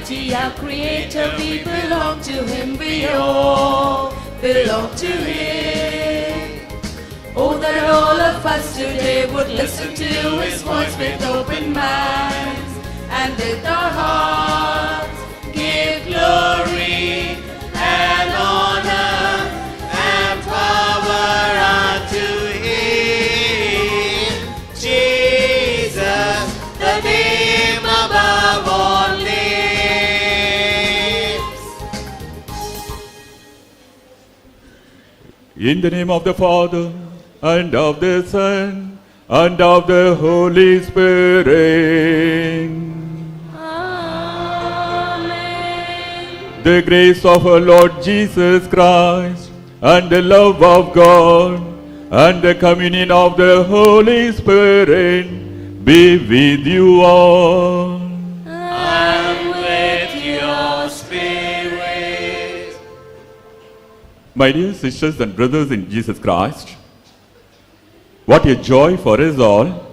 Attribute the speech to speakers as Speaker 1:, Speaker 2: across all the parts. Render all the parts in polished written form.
Speaker 1: Almighty, our Creator, we belong to Him, we all belong to Him. Oh, that all of us today would listen to His voice with open minds, and with our hearts give glory and honor and power unto Him. Jesus, the name above all names.
Speaker 2: In the name of the Father, and of the Son, and of the Holy Spirit.
Speaker 1: Amen.
Speaker 2: The grace of our Lord Jesus Christ, and the love of God, and the communion of the Holy Spirit be with you all.
Speaker 1: And with your spirit.
Speaker 2: My dear sisters and brothers in Jesus Christ, what a joy for us all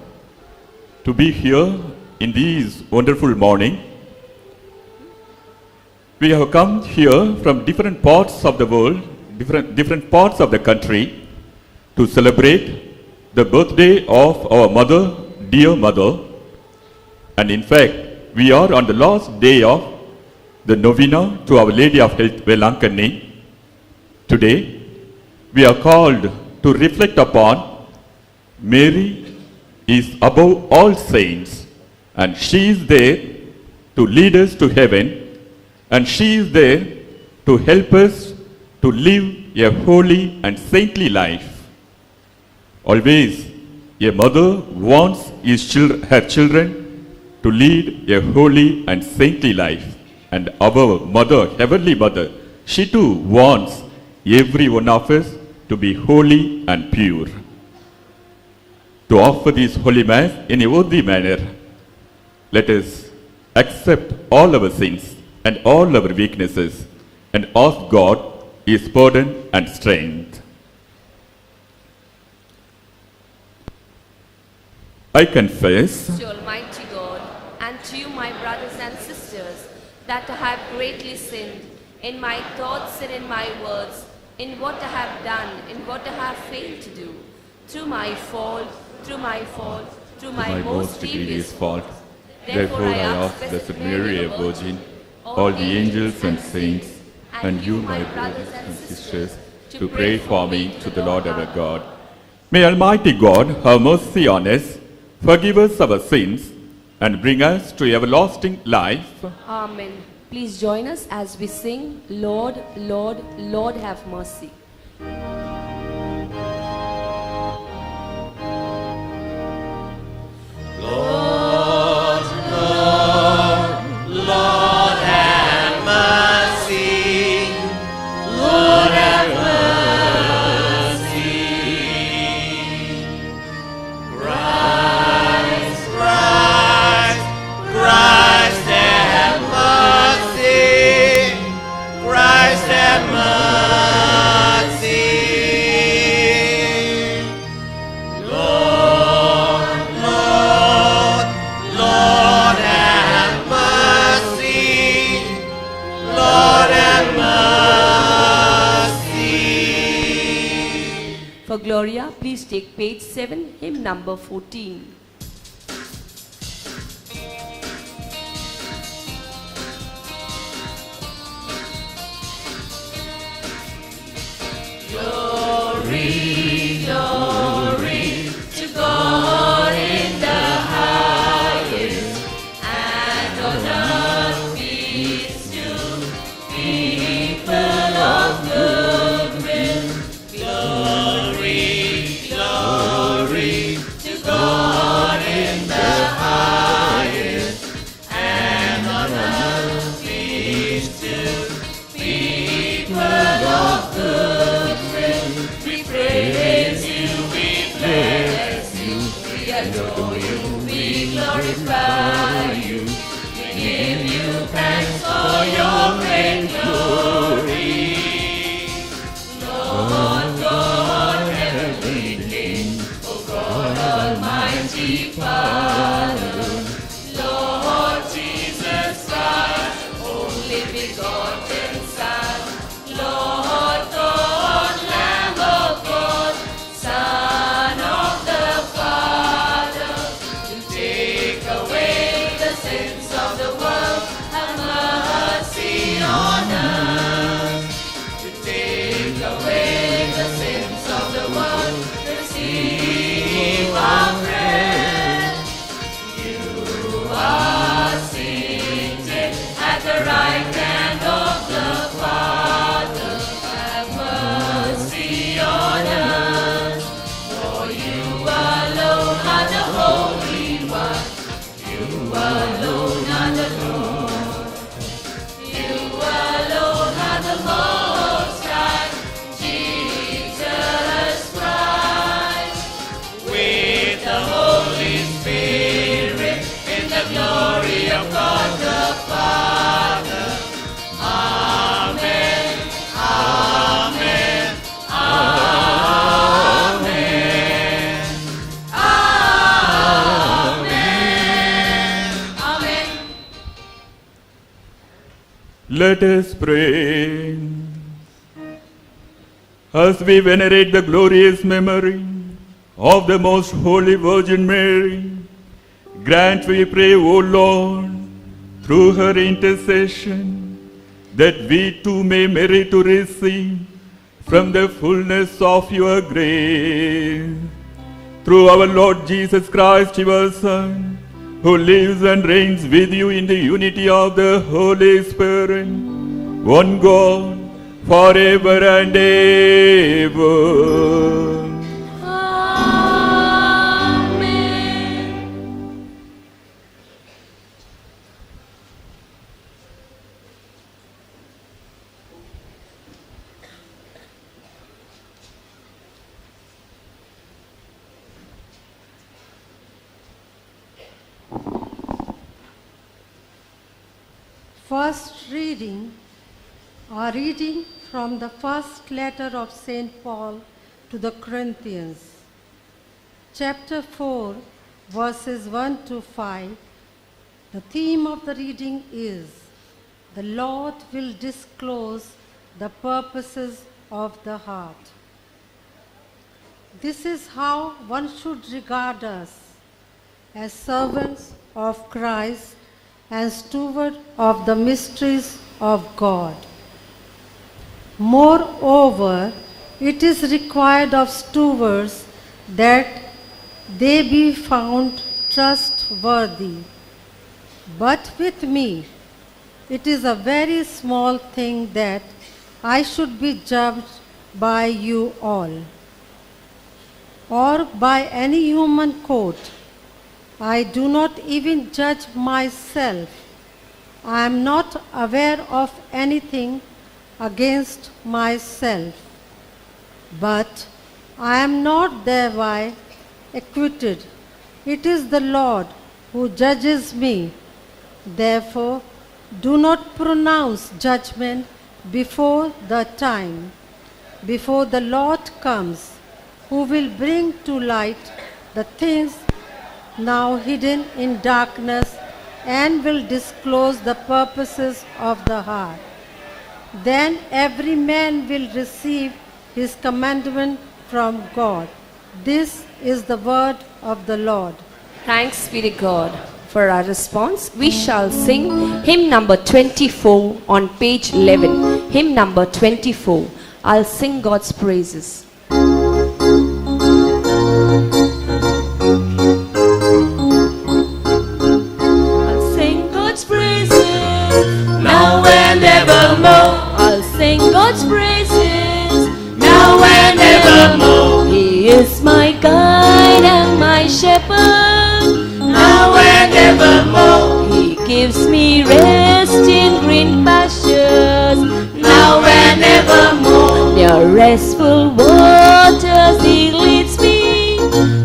Speaker 2: to be here in this wonderful morning. We have come here from different parts of the world, different parts of the country, to celebrate the birthday of our mother, dear mother. And in fact, we are on the last day of the novena to Our Lady of Health, Velankanni. Today, we are called to reflect upon Mary is above all saints, and she is there to lead us to heaven, and she is there to help us to live a holy and saintly life. Always, a mother wants her children to lead a holy and saintly life, and our mother, Heavenly Mother, she too wants every one of us to be holy and pure. To offer this Holy Mass in a worthy manner, let us accept all our sins and all our weaknesses and ask God His pardon and strength. I confess
Speaker 3: to Almighty God and to you, my brothers and sisters, that I have greatly sinned in my thoughts and in my words, in what I have done, in what I have failed to do, through my fault, through my most grievous fault.
Speaker 2: Therefore I ask Blessed Mary, a Virgin, all the angels and saints, and you, my brothers and sisters, to pray for me to the Lord our God. May Almighty God have mercy on us, forgive us our sins, and bring us to everlasting life.
Speaker 3: Amen. Please join us as we sing, Lord, Lord, Lord have mercy.
Speaker 1: Lord, Lord, Lord have mercy. Lord have mercy. Christ, Christ, Christ have mercy. Christ have mercy. Lord, Lord, Lord have mercy. Lord have mercy.
Speaker 3: For Gloria, please take page 7, hymn number 14.
Speaker 1: Glory, glory to God in the highest, and on earth peace to people of good will. Glory, glory to God in the highest, and on earth peace to people of good will. We praise you, we bless you, we adore you, we glorify you, we give you thanks for your great glory. Lord God, heavenly King, O God, Almighty Father, Lord Jesus Christ, O
Speaker 2: Let us pray. As we venerate the glorious memory of the most holy Virgin Mary, grant, we pray, O Lord, through her intercession, that we too may merit to receive from the fullness of your grace. Through our Lord Jesus Christ, your Son, who lives and reigns with you in the unity of the Holy Spirit, one God, forever and ever.
Speaker 1: Amen.
Speaker 4: First reading, a reading from the first letter of St. Paul to the Corinthians. Chapter 4, verses 1 to 5. The theme of the reading is, the Lord will disclose the purposes of the heart. This is how one should regard us, as servants of Christ and steward of the mysteries of God. Moreover, it is required of stewards that they be found trustworthy. But with me, it is a very small thing that I should be judged by you all, or by any human court. I do not even judge myself. I am not aware of anything against myself, but I am not thereby acquitted. It is the Lord who judges me. Therefore, do not pronounce judgment before the time, before the Lord comes, who will bring to light the things now hidden in darkness, and will disclose the purposes of the heart. Then every man will receive his commandment from God. This is the word of the Lord.
Speaker 3: Thanks be to God. For our response, we shall sing hymn number 24 on page 11. Hymn number 24. I'll sing God's praises.
Speaker 1: Now and evermore,
Speaker 3: I'll sing God's praises.
Speaker 1: now and evermore,
Speaker 3: He is my guide and my shepherd.
Speaker 1: now and evermore,
Speaker 3: He gives me rest in green pastures.
Speaker 1: now and evermore,
Speaker 3: Near restful waters He leads me.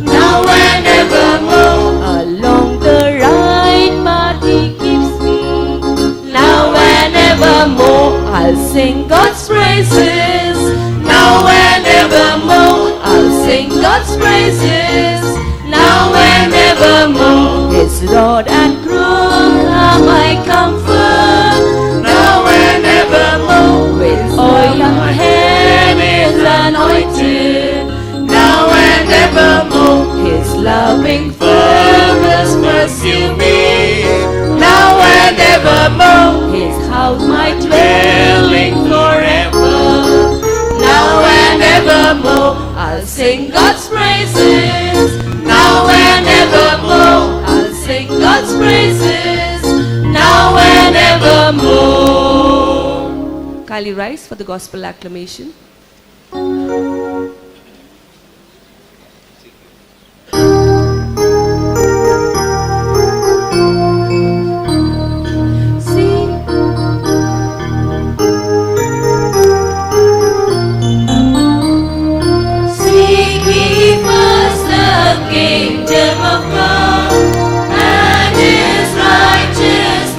Speaker 1: now and evermore,
Speaker 3: Along the right path He keeps me.
Speaker 1: now and evermore,
Speaker 3: I'll sing God's praises.
Speaker 1: now and evermore,
Speaker 3: I'll sing God's praises.
Speaker 1: now and evermore,
Speaker 3: His rod and crook are my comfort.
Speaker 1: now and evermore,
Speaker 3: With oil my head is anointed.
Speaker 1: now and evermore,
Speaker 3: His loving
Speaker 1: fervors pursue me, now and evermore,
Speaker 3: His house my dwelling forever.
Speaker 1: now and evermore,
Speaker 3: I'll sing God's praises.
Speaker 1: now and evermore,
Speaker 3: I'll sing God's praises.
Speaker 1: now and evermore.
Speaker 3: Kindly rise for the gospel acclamation.
Speaker 1: Seek ye first the kingdom of God and His righteousness,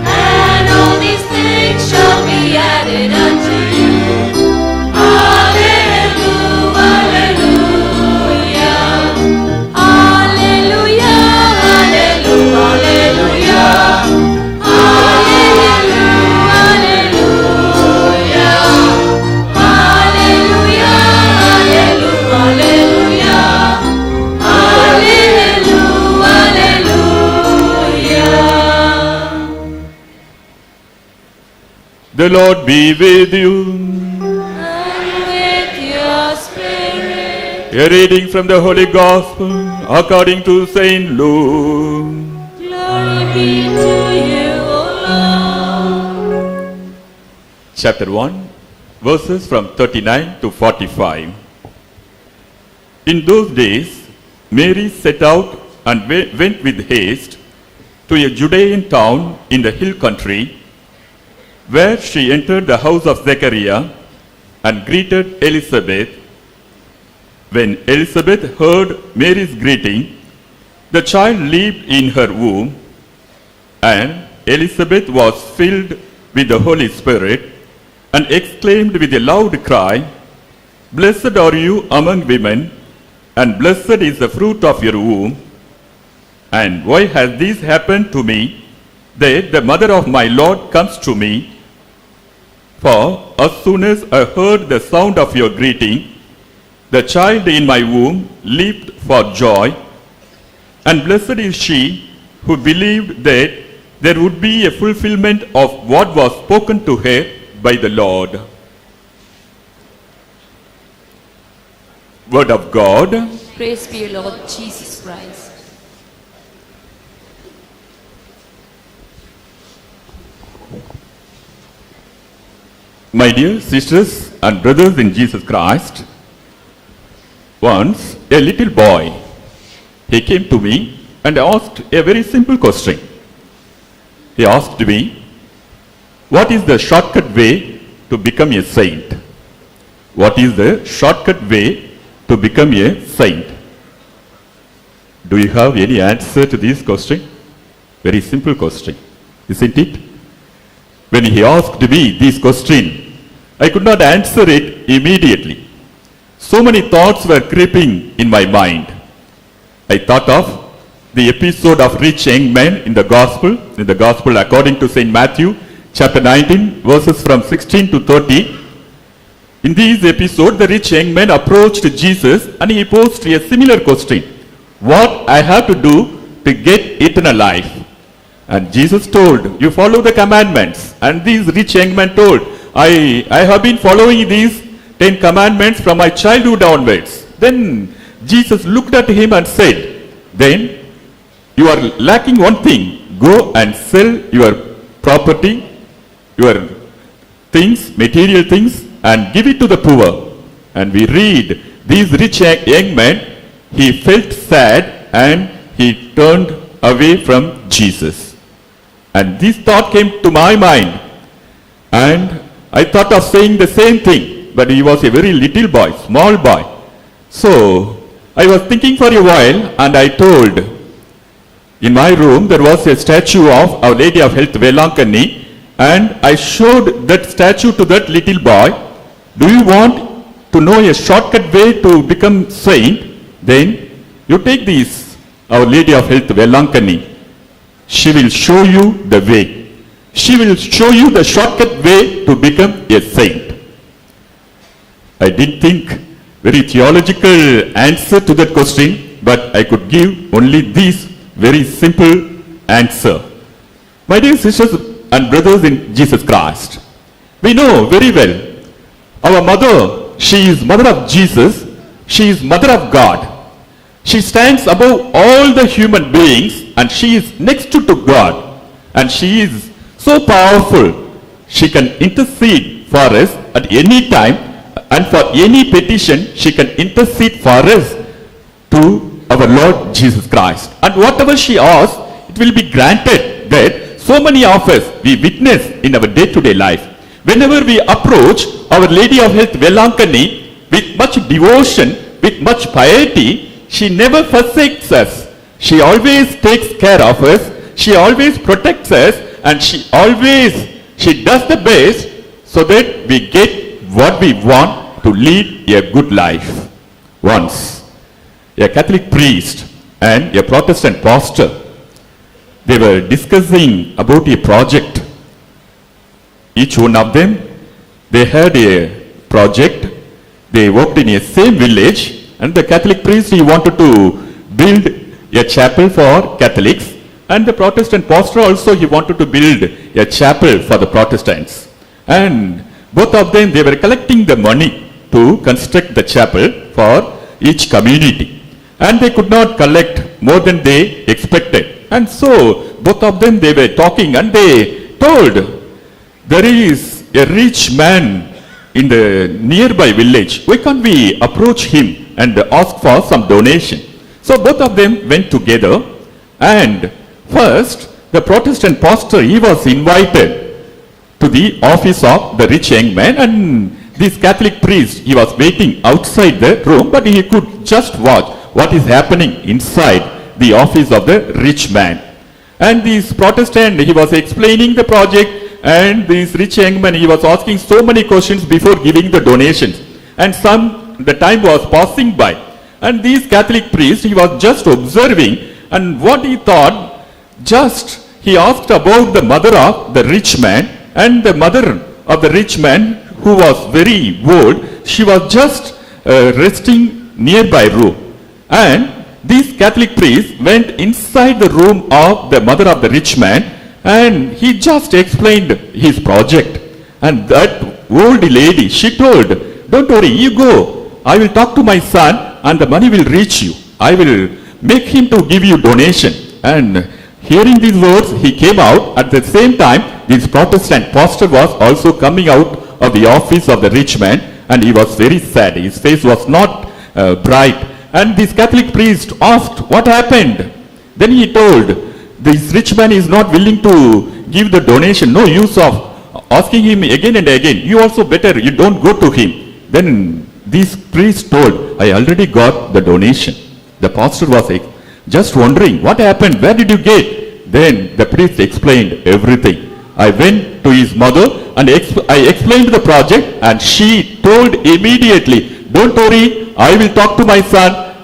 Speaker 1: and all these things shall be added unto you. Hallelujah, hallelujah, hallelujah, hallelujah, hallelujah.
Speaker 2: The Lord be with you.
Speaker 1: And with your spirit.
Speaker 2: A reading from the Holy Gospel according to Saint Luke.
Speaker 1: Glory be to you, O Lord.
Speaker 2: Chapter 1, verses from 39 to 45. In those days, Mary set out and went with haste to a Judean town in the hill country, where she entered the house of Zechariah and greeted Elizabeth. When Elizabeth heard Mary's greeting, the child leaped in her womb, and Elizabeth was filled with the Holy Spirit and exclaimed with a loud cry, "Blessed are you among women, and blessed is the fruit of your womb. And why has this happened to me, that the mother of my Lord comes to me? For as soon as I heard the sound of your greeting, the child in my womb leaped for joy. And blessed is she who believed that there would be a fulfillment of what was spoken to her by the Lord." Word of God.
Speaker 3: Praise be your Lord Jesus Christ.
Speaker 2: My dear sisters and brothers in Jesus Christ, once a little boy, he came to me and asked a very simple question. He asked me, "What is the shortcut way to become a saint?" What is the shortcut way to become a saint? Do you have any answer to this question? Very simple question, isn't it? When he asked me this question, I could not answer it immediately. So many thoughts were creeping in my mind. I thought of the episode of rich young man in the Gospel according to St. Matthew, chapter 19, verses from 16 to 30. In this episode, the rich young man approached Jesus and he posed a similar question. What I have to do to get eternal life? And Jesus told, "You follow the commandments." And this rich young man told, I have been following these 10 commandments from my childhood onwards. Then Jesus looked at him and said, "Then you are lacking one thing. Go and sell your property, your things, material things, and give it to the poor." And we read, this rich young man, he felt sad and he turned away from Jesus. And this thought came to my mind. And I thought of saying the same thing, but he was a very little boy, small boy. So I was thinking for a while and I told, in my room there was a statue of Our Lady of Health, Velankani, and I showed that statue to that little boy. "Do you want to know a shortcut way to become saint? Then you take this Our Lady of Health, Velankani. She will show you the way. She will show you the shortcut way to become a saint." I didn't think very theological answer to that question, but I could give only this very simple answer. My dear sisters and brothers in Jesus Christ, we know very well our mother, she is mother of Jesus, she is mother of God. She stands above all the human beings and she is next to God. And she is so powerful. She can intercede for us at any time, and for any petition she can intercede for us to our Lord Jesus Christ. And whatever she asks, it will be granted. That so many of us, we witness in our day-to-day life. Whenever we approach Our Lady of Health, Velankani, with much devotion, with much piety, she never forsakes us. She always takes care of us. She always protects us, and she does the best so that we get what we want to lead a good life. Once, a Catholic priest and a Protestant pastor, they were discussing about a project. Each one of them, they had a project. They worked in a same village, and the Catholic priest, he wanted to build a chapel for Catholics, and the Protestant pastor also, he wanted to build a chapel for the Protestants. And both of them, they were collecting the money to construct the chapel for each community. And they could not collect more than they expected. And so, both of them, they were talking and they told, there is a rich man in the nearby village. Why can't we approach him and ask for some donation? So both of them went together, and first, the Protestant pastor, he was invited to the office of the rich young man, and this Catholic priest, he was waiting outside the room, but he could just watch what is happening inside the office of the rich man. And this Protestant, he was explaining the project, and this rich young man, he was asking so many questions before giving the donations. And the time was passing by. And this Catholic priest, he was just observing, and what he thought, he asked about the mother of the rich man, and the mother of the rich man, who was very old, she was just resting nearby room. And this Catholic priest went inside the room of the mother of the rich man, and he just explained his project. And that old lady, she told, don't worry, you go. I will talk to my son and the money will reach you. I will make him to give you donation. And hearing these words, he came out. At the same time, this Protestant pastor was also coming out of the office of the rich man, and he was very sad. His face was not bright. And this Catholic priest asked, what happened? Then he told, this rich man is not willing to give the donation. No use of asking him again and again. You also better, you don't go to him. Then this priest told, I already got the donation. The pastor was just wondering, what happened? Where did you get? Then the priest explained everything. I went to his mother and I explained the project, and she told immediately, don't worry, I will talk to my son.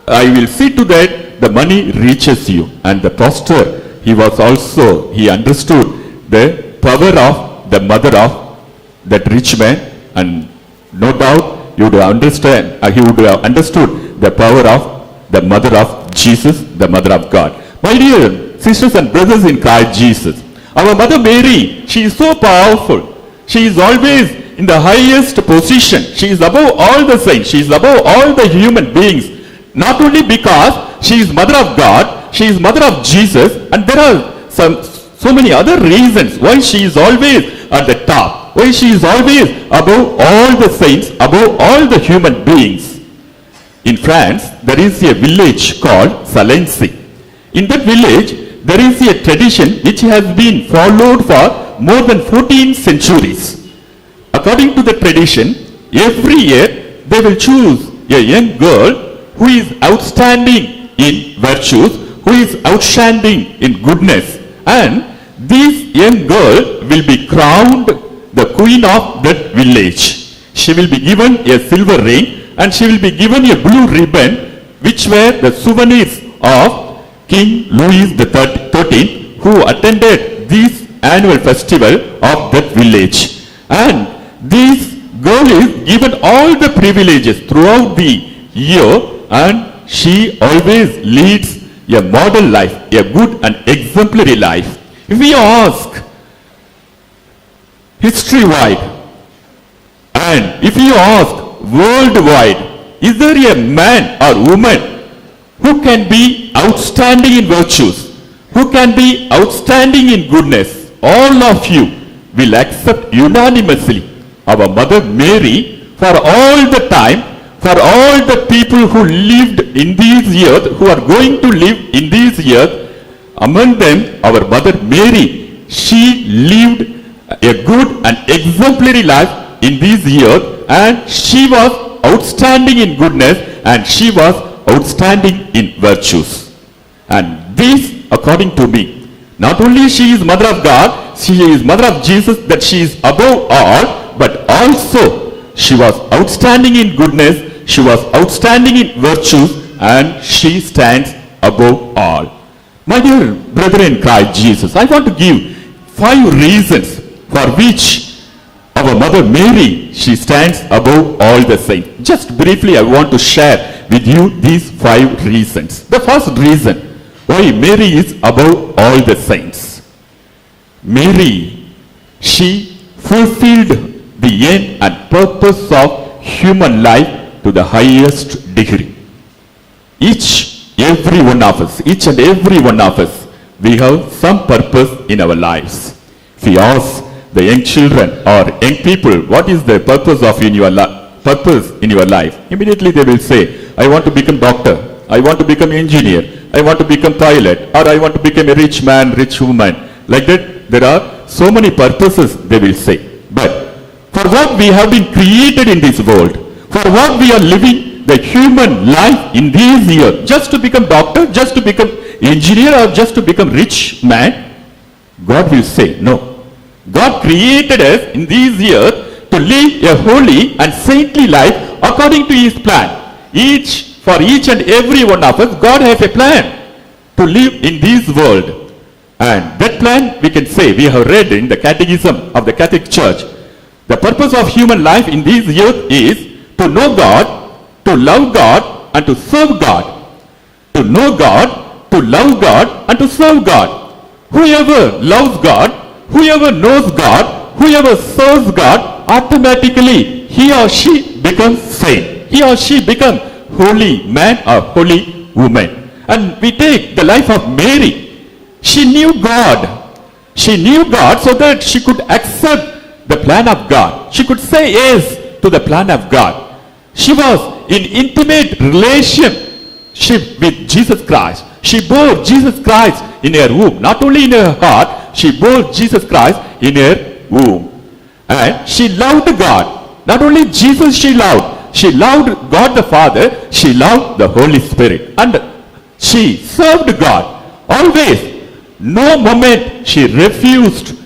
Speaker 2: I will see to that the money reaches you. And the pastor, he understood the power of the mother of that rich man, and no doubt you would understand, he would have understood the power of the mother of Jesus, the mother of God. My dear sisters and brothers in Christ Jesus, our Mother Mary, she is so powerful. She is always in the highest position. She is above all the saints. She is above all the human beings. Not only because she is mother of God, she is mother of Jesus, and there are so many other reasons why she is always at the top, why she is always above all the saints, above all the human beings. In France, there is a village called Salency. In that village, there is a tradition which has been followed for more than 14 centuries. According to the tradition, every year they will choose a young girl who is outstanding in virtues, who is outstanding in goodness, and this young girl will be crowned the queen of that village. She will be given a silver ring, and she will be given a blue ribbon, which were the souvenirs of King Louis XIII, who attended this annual festival of that village. And this girl is given all the privileges throughout the year, and she always leads a model life, a good and exemplary life. If we ask history-wide, and if you ask worldwide, is there a man or woman who can be outstanding in virtues, who can be outstanding in goodness? All of you will accept unanimously our Mother Mary for all the time, for all the people who lived in this earth, who are going to live in this earth. Among them, our Mother Mary, she lived a good and exemplary life in this earth, and she was outstanding in goodness, and she was outstanding in virtues. And this, according to me, not only she is Mother of God, she is Mother of Jesus, that she is above all, but also she was outstanding in goodness, she was outstanding in virtues, and she stands above all. My dear brethren in Christ Jesus, I want to give 5 reasons for which our Mother Mary, she stands above all the saints. Just briefly, I want to share with you these 5 reasons. The first reason why Mary is above all the saints. Mary, she fulfilled the end and purpose of human life to the highest degree. Each and every one of us, we have some purpose in our lives. If we ask the young children or young people, what is the purpose in your life? Immediately they will say, I want to become doctor, I want to become engineer, I want to become pilot, or I want to become a rich man, rich woman. Like that, there are so many purposes they will say. But for what we have been created in this world, for what we are living the human life in these years, just to become doctor, just to become engineer, or just to become rich man, God will say, no. God created us in these years to live a holy and saintly life according to His plan. For each and every one of us, God has a plan to live in this world. And that plan, we can say, we have read in the Catechism of the Catholic Church. The purpose of human life in these years is to know God, to love God, and to serve God. To know God, to love God, and to serve God. Whoever loves God, whoever knows God, whoever serves God, automatically he or she becomes saint. He or she becomes holy man or holy woman. And we take the life of Mary. She knew God. She knew God so that she could accept the plan of God. She could say yes to the plan of God. She was in intimate relationship with Jesus Christ. She bore Jesus Christ in her womb. Not only in her heart, she bore Jesus Christ in her womb. And she loved God. Not only Jesus she loved God the Father, she loved the Holy Spirit. And she served God. Always. No moment she refused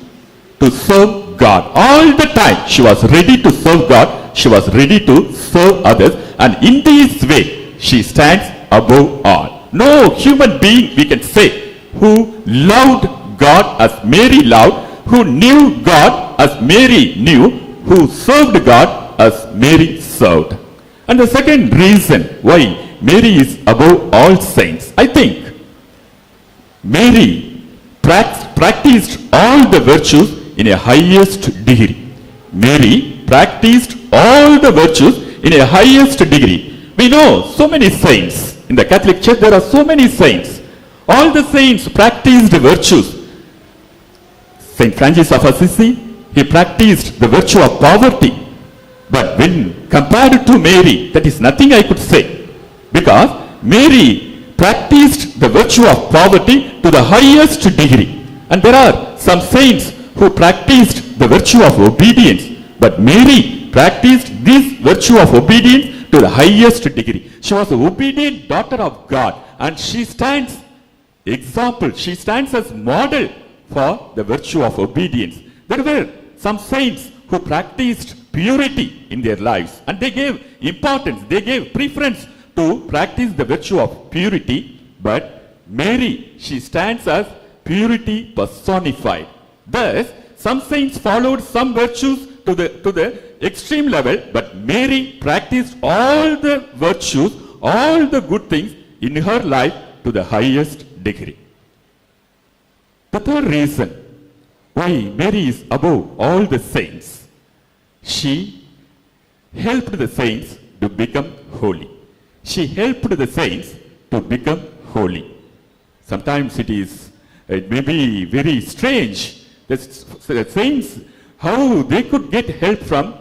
Speaker 2: to serve God. All the time she was ready to serve God. She was ready to serve others. And in this way, she stands above all. No human being, we can say, who loved God as Mary loved, who knew God as Mary knew, who served God as Mary served. And the second reason why Mary is above all saints, I think Mary practiced all the virtues in a highest degree. Mary practiced all the virtues in a highest degree. We know so many saints. In the Catholic Church there are so many saints. All the saints practiced virtues. Saint Francis of Assisi, he practiced the virtue of poverty. But when compared to Mary, that is nothing I could say. Because Mary practiced the virtue of poverty to the highest degree. And there are some saints who practiced the virtue of obedience. But Mary practiced this virtue of obedience to the highest degree. She was an obedient daughter of God. And she stands example. She stands as model for the virtue of obedience. There were some saints who practiced purity in their lives. And they gave importance. They gave preference to practice the virtue of purity. But Mary, she stands as purity personified. Thus, some saints followed some virtues to the extreme level, but Mary practiced all the virtues, all the good things in her life to the highest degree. The third reason why Mary is above all the saints, she helped the saints to become holy. She helped the saints to become holy. Sometimes it may be very strange. The saints, how they could get help from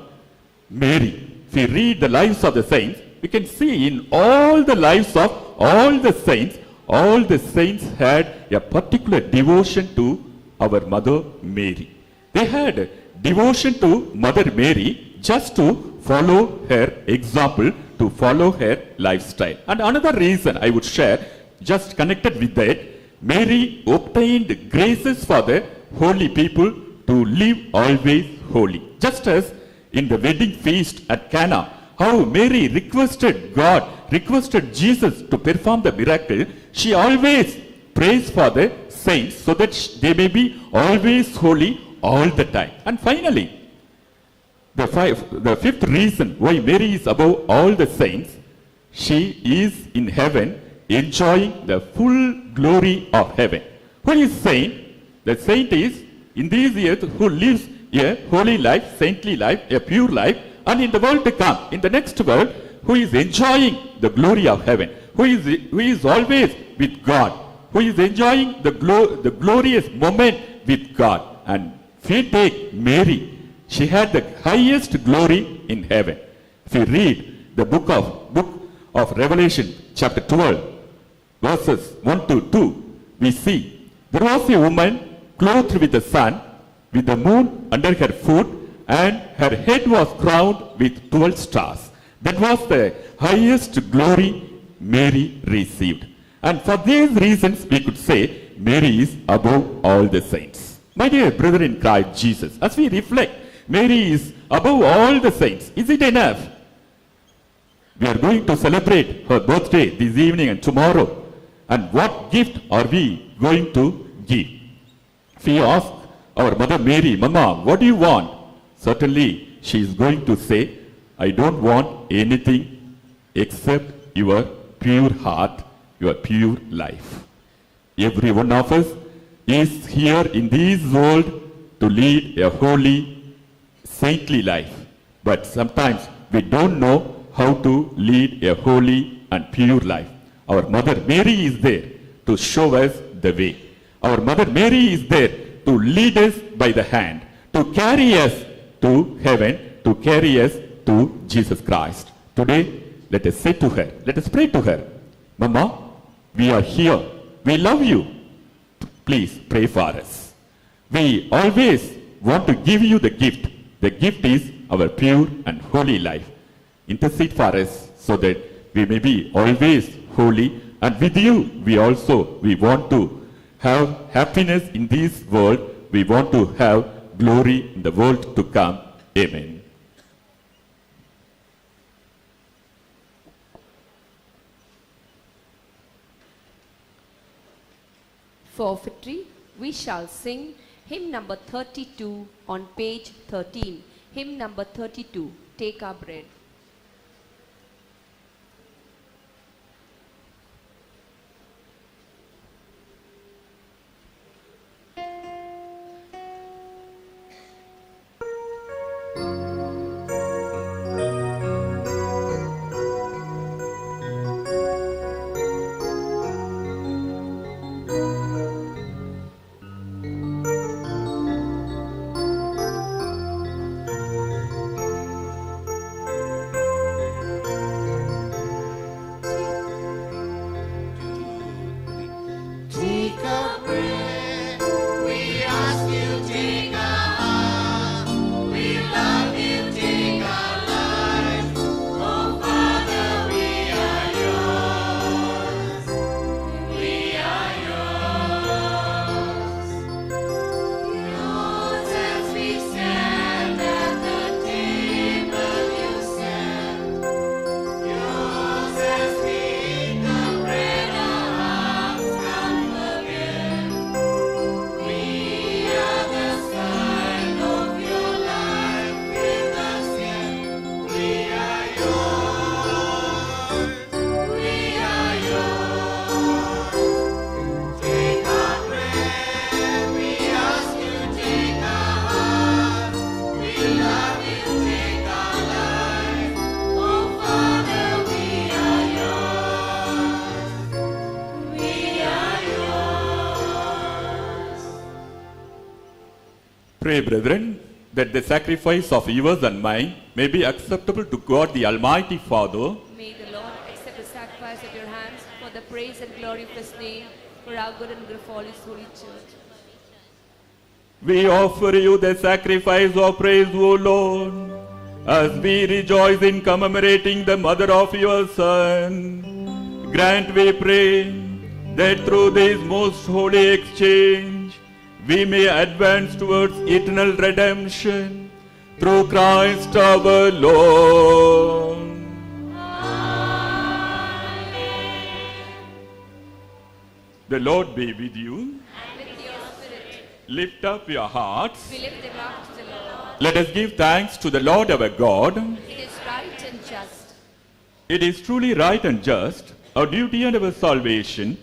Speaker 2: Mary. If we read the lives of the saints, we can see in all the lives of all the saints had a particular devotion to our Mother Mary. They had devotion to Mother Mary just to follow her example, to follow her lifestyle. And another reason I would share, just connected with that, Mary obtained graces for the holy people to live always holy. Just as in the wedding feast at Cana, how Mary requested Jesus to perform the miracle, she always prays for the saints so that they may be always holy all the time. And finally, the fifth reason why Mary is above all the saints, she is in heaven enjoying the full glory of heaven. Who is saint? The saint is in these earth who lives a holy life, saintly life, a pure life, and in the world to come, in the next world, who is enjoying the glory of heaven, who is always with God, who is enjoying the glorious moment with God. And if we take Mary, she had the highest glory in heaven. If you read the book of Revelation, chapter 12, verses 1 to 2, we see there was a woman clothed with the sun, with the moon under her foot, and her head was crowned with 12 stars. That was the highest glory Mary received. And for these reasons, we could say Mary is above all the saints. My dear brother in Christ Jesus, as we reflect, Mary is above all the saints. Is it enough? We are going to celebrate her birthday this evening and tomorrow. And what gift are we going to give? If we ask our Mother Mary, Mama, what do you want? Certainly, she is going to say, I don't want anything except your pure heart, your pure life. Every one of us is here in this world to lead a holy, saintly life. But sometimes we don't know how to lead a holy and pure life. Our Mother Mary is there to show us the way. Our Mother Mary is there to lead us by the hand, to carry us to heaven, to carry us to Jesus Christ. Today, let us say to her, let us pray to her, Mama, we are here. We love you. Please pray for us. We always want to give you the gift. The gift is our pure and holy life. Intercede for us so that we may be always holy, and with you we want to have happiness in this world. We want to have glory in the world to come. Amen.
Speaker 3: For victory, we shall sing hymn number 32 on page 13. Hymn number 32, Take Our Bread.
Speaker 2: Pray, brethren, that the sacrifice of yours and mine may be acceptable to God the Almighty Father.
Speaker 3: May the Lord accept the sacrifice of your hands for the praise and glory of his name, for our good and good of all his holy church.
Speaker 2: We offer you the sacrifice of praise, O Lord, as we rejoice in commemorating the mother of your Son. Grant, we pray, that through this most holy exchange, we may advance towards eternal redemption through Christ our Lord. The Lord be with you.
Speaker 3: And with your spirit,
Speaker 2: Lift up your hearts.
Speaker 3: we lift them up to the Lord.
Speaker 2: Let us give thanks to the Lord our God.
Speaker 3: It is right and just.
Speaker 2: It is truly right and just, our duty and our salvation,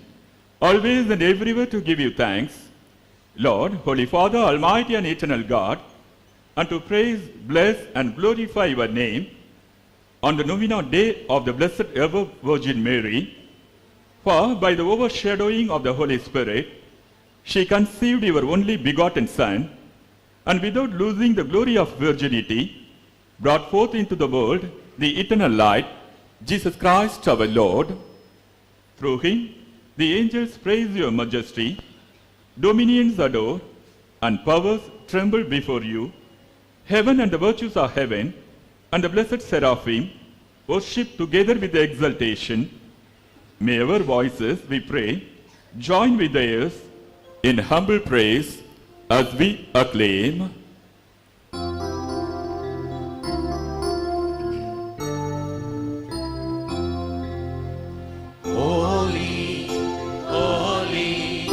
Speaker 2: always and everywhere to give you thanks, Lord, Holy Father, Almighty and Eternal God, and to praise, bless, and glorify your name on the novena day of the Blessed Ever Virgin Mary. For by the overshadowing of the Holy Spirit, she conceived your only begotten Son, and without losing the glory of virginity, brought forth into the world the eternal light, Jesus Christ our Lord. Through him, the angels praise your majesty, dominions adore, and powers tremble before you. Heaven and the virtues of heaven, and the blessed seraphim, worship together with the exaltation. May our voices, we pray, join with theirs in humble praise as we acclaim.
Speaker 1: Holy, holy,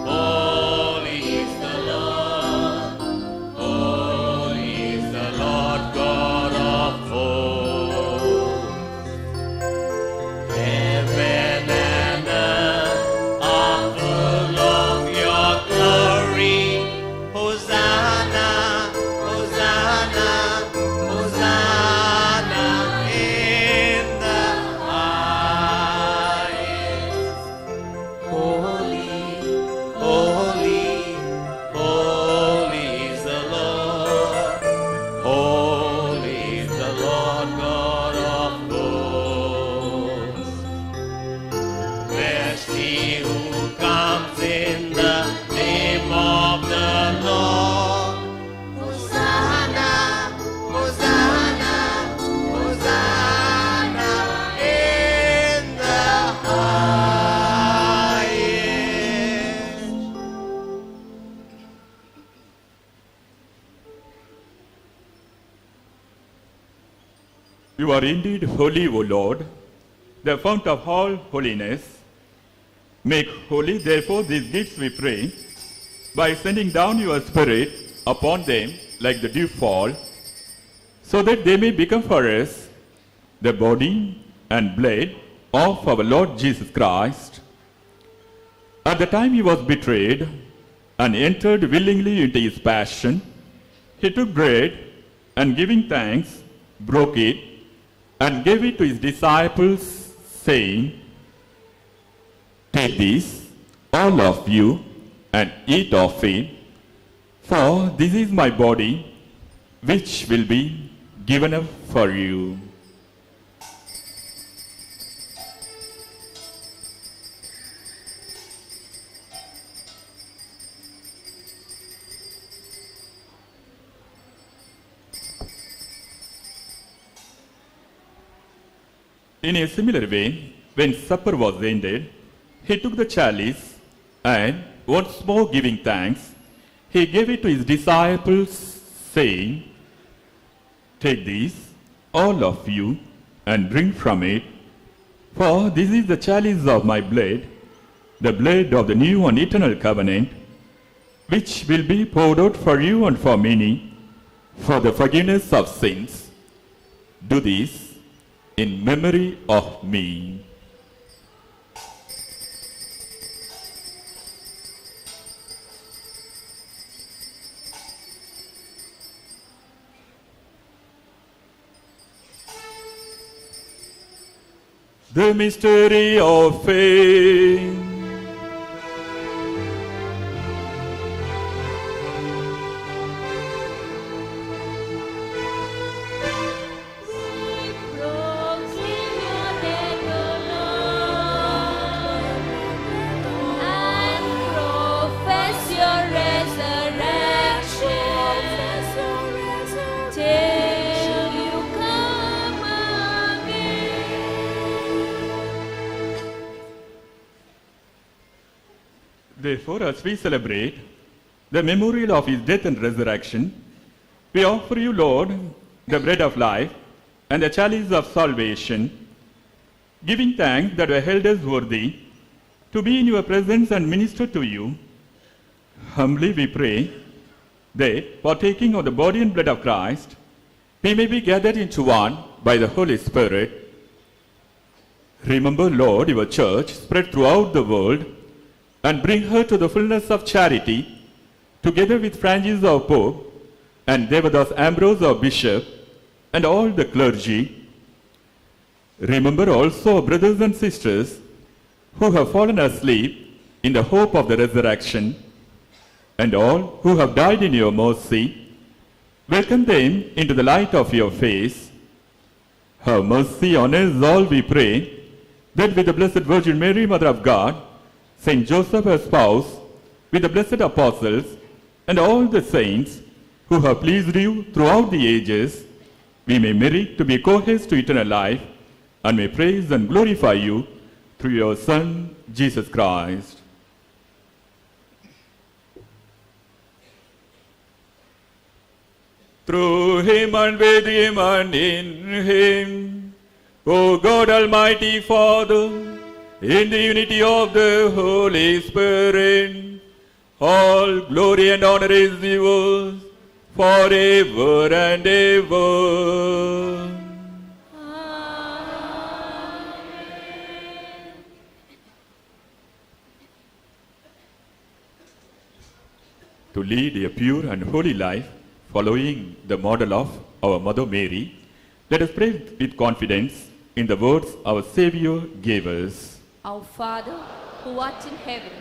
Speaker 1: holy is the Lord. Holy is the Lord God of hosts. Heaven and earth are full of your glory. Hosanna, Hosanna, Hosanna in the highest. Holy, holy, holy is the Lord. Holy is the Lord God of hosts. Blessed he who comes in the name of the Lord. Hosanna, Hosanna, Hosanna in the highest.
Speaker 2: You are indeed holy, O Lord, the fount of all holiness. Make holy, therefore, these gifts, we pray, by sending down your Spirit upon them like the dew fall, so that they may become for us the body and blood of our Lord Jesus Christ. At the time he was betrayed and entered willingly into his passion, he took bread and giving thanks, broke it and gave it to his disciples, saying, "Take this, all of you, and eat of it, for this is my body, which will be given up for you." In a similar way, when supper was ended, he took the chalice and, once more giving thanks, he gave it to his disciples, saying, "Take this, all of you, and drink from it, for this is the chalice of my blood, the blood of the new and eternal covenant, which will be poured out for you and for many, for the forgiveness of sins. Do this in memory of me." The mystery of faith.
Speaker 3: Proclaim your death, O Lord, and profess your resurrection till you come again.
Speaker 2: Therefore, as we celebrate the memorial of his death and resurrection, we offer you, Lord, the bread of life and the chalice of salvation, giving thanks that you held us worthy to be in your presence and minister to you. Humbly we pray that, partaking of the body and blood of Christ, we may be gathered into one by the Holy Spirit. Remember, Lord, your church spread throughout the world, and bring her to the fullness of charity, together with Francis our Pope, and Devadas Ambrose our bishop, and all the clergy. Remember also our brothers and sisters who have fallen asleep in the hope of the resurrection, and all who have died in your mercy. Welcome them into the light of your face. Have mercy on us all, we pray, that with the Blessed Virgin Mary, Mother of God, Saint Joseph, her spouse, with the blessed apostles, and all the saints who have pleased you throughout the ages, we may merit to be co-heirs to eternal life, and may praise and glorify you through your Son, Jesus Christ. Through him and with him and in him, O God Almighty Father, in the unity of the Holy Spirit, all glory and honor is yours forever and ever. To lead a pure and holy life, following the model of our Mother Mary, let us pray with confidence in the words our Savior gave us.
Speaker 3: Our Father, who art in heaven,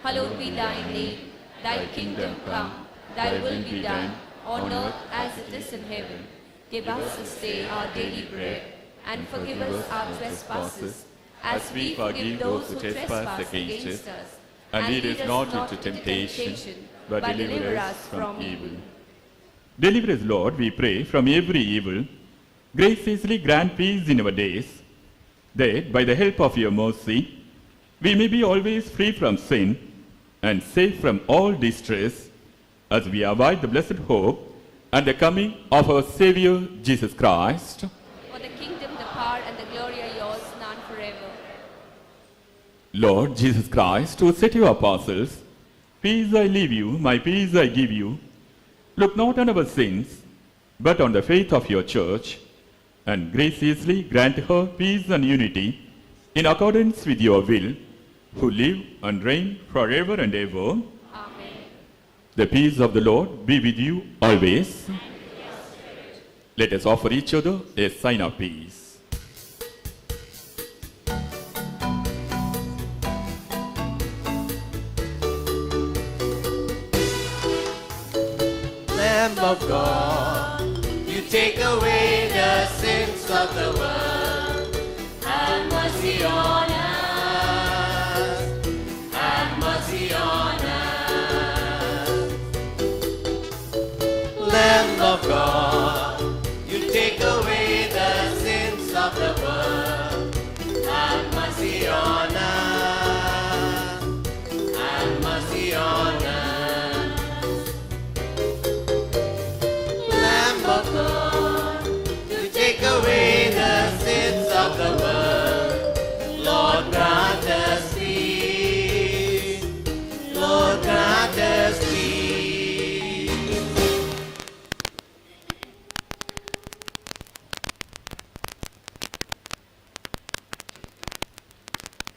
Speaker 3: hallowed be thy name. Thy kingdom come, thy will be done, on earth as it is in heaven. Give us this day our daily bread, and forgive us our trespasses, as we forgive those who trespass against us. And lead us not into temptation, but deliver us from evil.
Speaker 2: Deliver us, Lord, we pray, from every evil. Graciously grant peace in our days, that by the help of your mercy, we may be always free from sin and safe from all distress, as we await the blessed hope and the coming of our Savior, Jesus Christ.
Speaker 3: For the kingdom, the power, and the glory are yours, now and forever.
Speaker 2: Lord Jesus Christ, who said to your apostles, peace I leave you, my peace I give you, look not on our sins, but on the faith of your church, and graciously grant her peace and unity in accordance with your will, who live and reign forever and ever.
Speaker 3: Amen.
Speaker 2: The peace of the Lord be with you always. Let us offer each other a sign of peace.
Speaker 1: Lamb of God, you take away the sins of the world. Have mercy on us. Have mercy on us. Lamb of God, you take away the sins of the world. Have mercy on us. Have mercy on us. Lamb of God, you take away the sins of the world. Lord, grant us peace. Lord, grant us peace.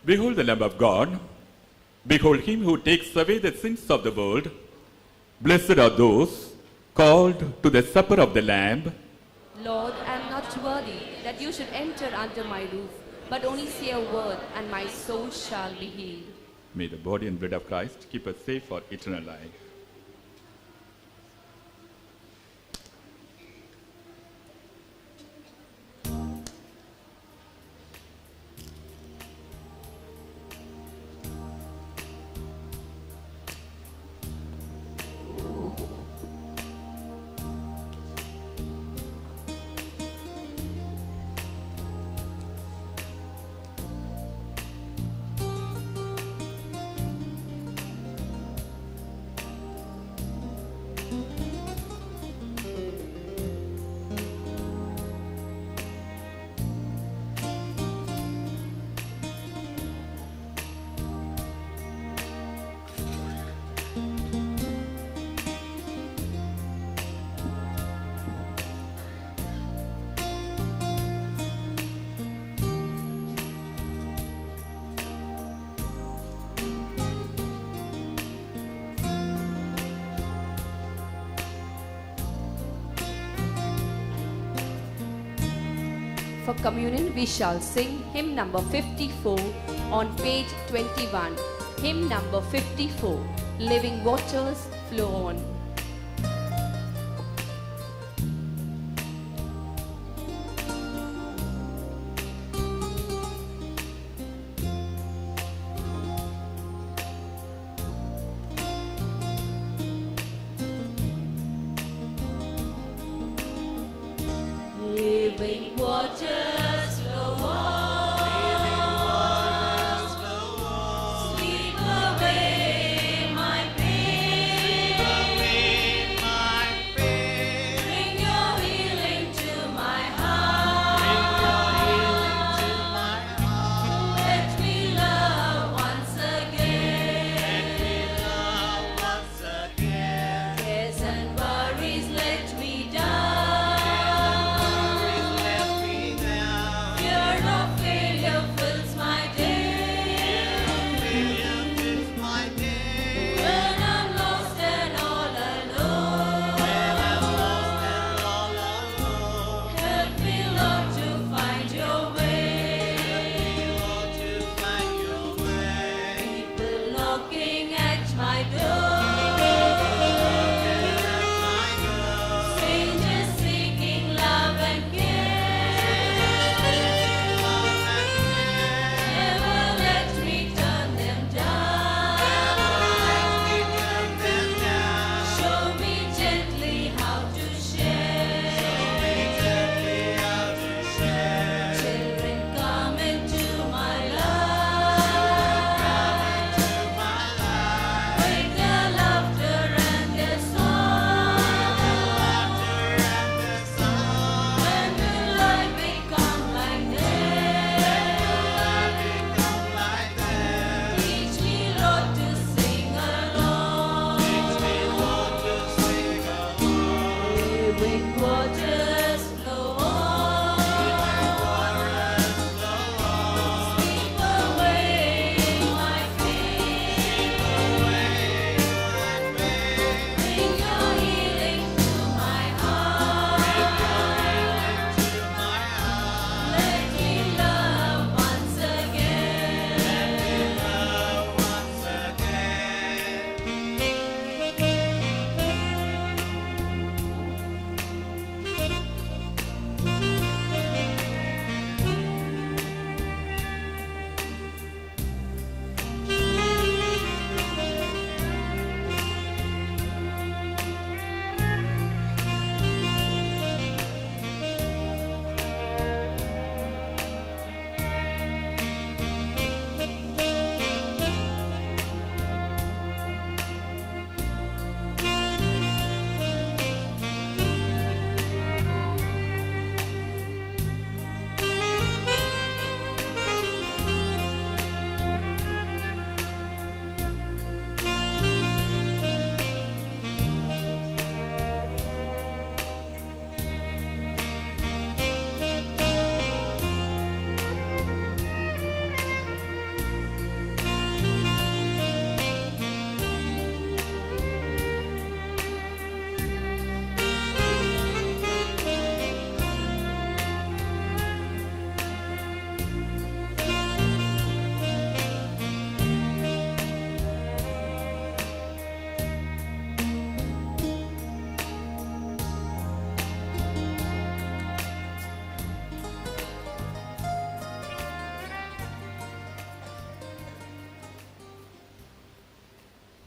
Speaker 2: Behold the Lamb of God. Behold him who takes away the sins of the world. Blessed are those called to the supper of the Lamb.
Speaker 3: Lord, I am not worthy that you should enter under my roof, but only say a word, and my soul shall be healed.
Speaker 2: May the body and blood of Christ keep us safe for eternal life.
Speaker 3: for communion, we shall sing hymn number 54 on page 21. Hymn number 54, Living Waters Flow On.
Speaker 1: Living waters flow on, sweep away my pain, bring your healing to my heart, let me love once again, cares and worries let me down. Fear of failure fills my day. When I'm lost and all alone, help me, Lord, to find your way. People knocking at my door, strangers seeking love and care. Never let me turn them down. Show me gently how to share. Children, come into my life. Break their laughter and their song. When will I become like them? Teach me, Lord, to sing along. Living waters flow on, sweep away my pain, bring your healing to my heart, let me love once again.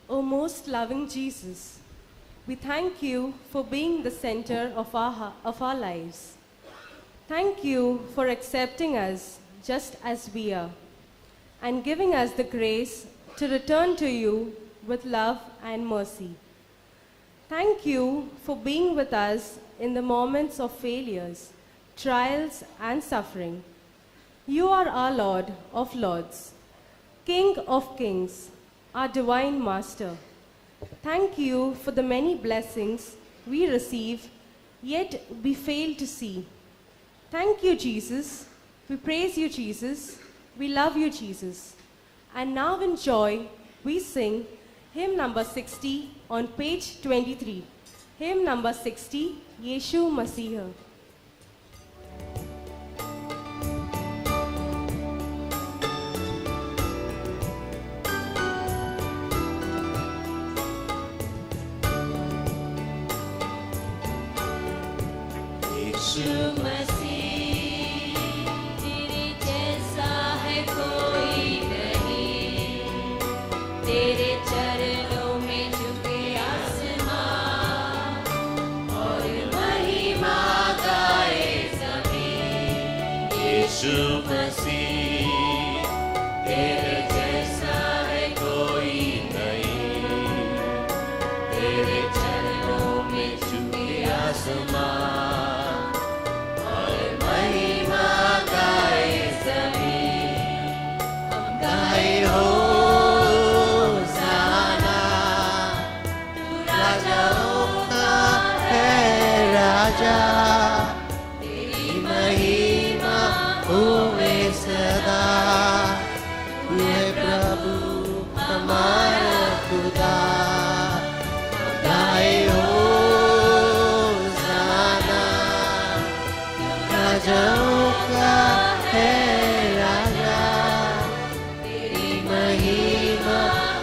Speaker 5: O most loving Jesus, we thank you for being the center of our lives. Thank you for accepting us just as we are and giving us the grace to return to you with love and mercy. Thank you for being with us in the moments of failures, trials, and suffering. You are our Lord of Lords, King of Kings, our divine Master. Thank you for the many blessings we receive, yet we fail to see. Thank you, Jesus. We praise you, Jesus. We love you, Jesus. And now in joy, we sing hymn number 60 on page 23. Hymn number 60, Yeshu Masiha.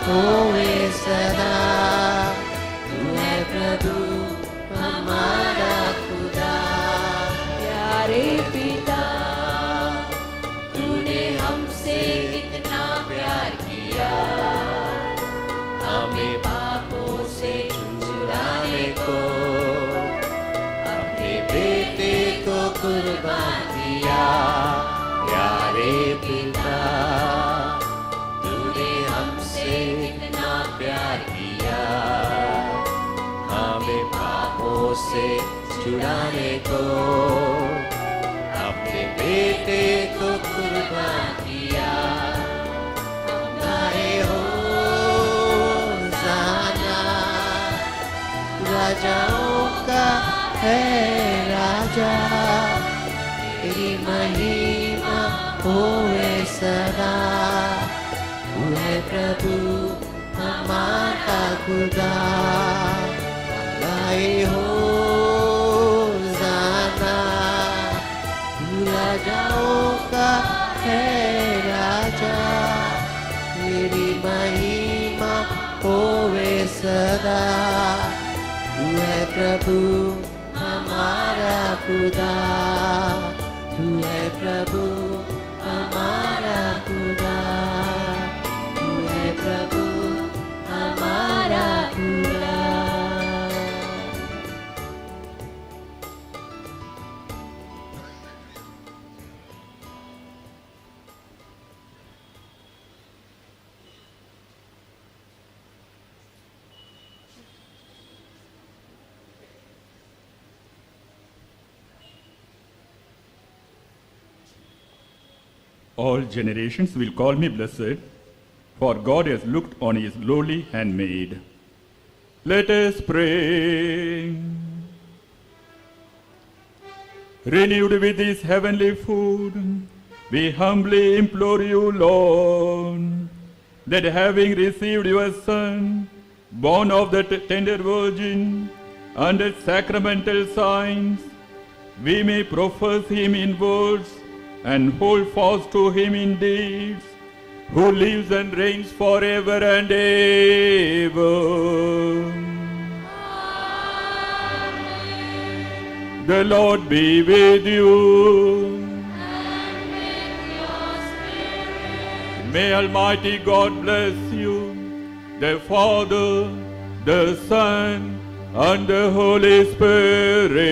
Speaker 1: होवे सदा। तू है प्रभु हमारा खुदा। प्यारे पिता, तूने हमसे कितना प्यार किया, हमें पापों से छुड़ाने को अपने बेटे को कुर्बान किया। प्यारे पिता, तूने हमसे कितना प्यार किया, हमें पापों से छुड़ाने को अपने बेटे को कुर्बान किया। गाए हो जाना, राजाओं का है राजा, तेरी महिमा होवे सदा। तू है प्रभु हमारा खुदा। गाए हो जाना, तू राजाओं का है राजा, तेरी महिमा होवे सदा। तू है प्रभु हमारा खुदा। तू है प्रभु हमारा खुदा। तू है प्रभु हमारा खुदा।
Speaker 2: All generations will call me blessed, for God has looked on his lowly handmaid. Let us pray. Renewed with this heavenly food, we humbly implore you, Lord, that having received your Son, born of the tender Virgin, under sacramental signs, we may profess him in words and hold fast to him in deeds, who lives and reigns forever and ever. Amen. The Lord be with you.
Speaker 1: And with your spirit.
Speaker 2: May Almighty God bless you, the Father, the Son, and the Holy Spirit.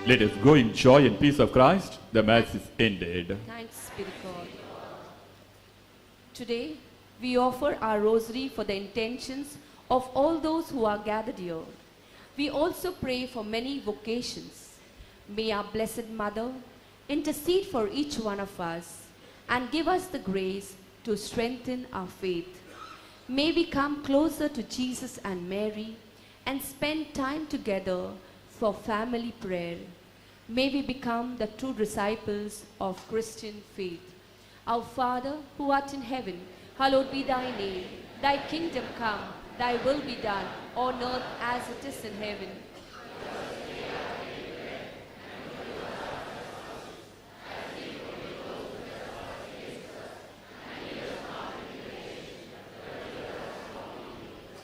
Speaker 2: Let us go in joy and peace of Christ. The Mass is ended.
Speaker 3: Thanks be to God. Today, we offer our rosary for the intentions of all those who are gathered here. We also pray for many vocations. May our Blessed Mother intercede for each one of us and give us the grace to strengthen our faith. May we come closer to Jesus and Mary and spend time together for family prayer. May we become the true disciples of Christian faith. Our Father, who art in heaven, hallowed be thy name. Thy kingdom come, thy will be done, on earth as it is in heaven.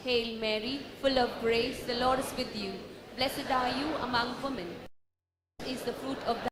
Speaker 3: Hail Mary, full of grace, the Lord is with you. Blessed are you among women. Is the fruit of thy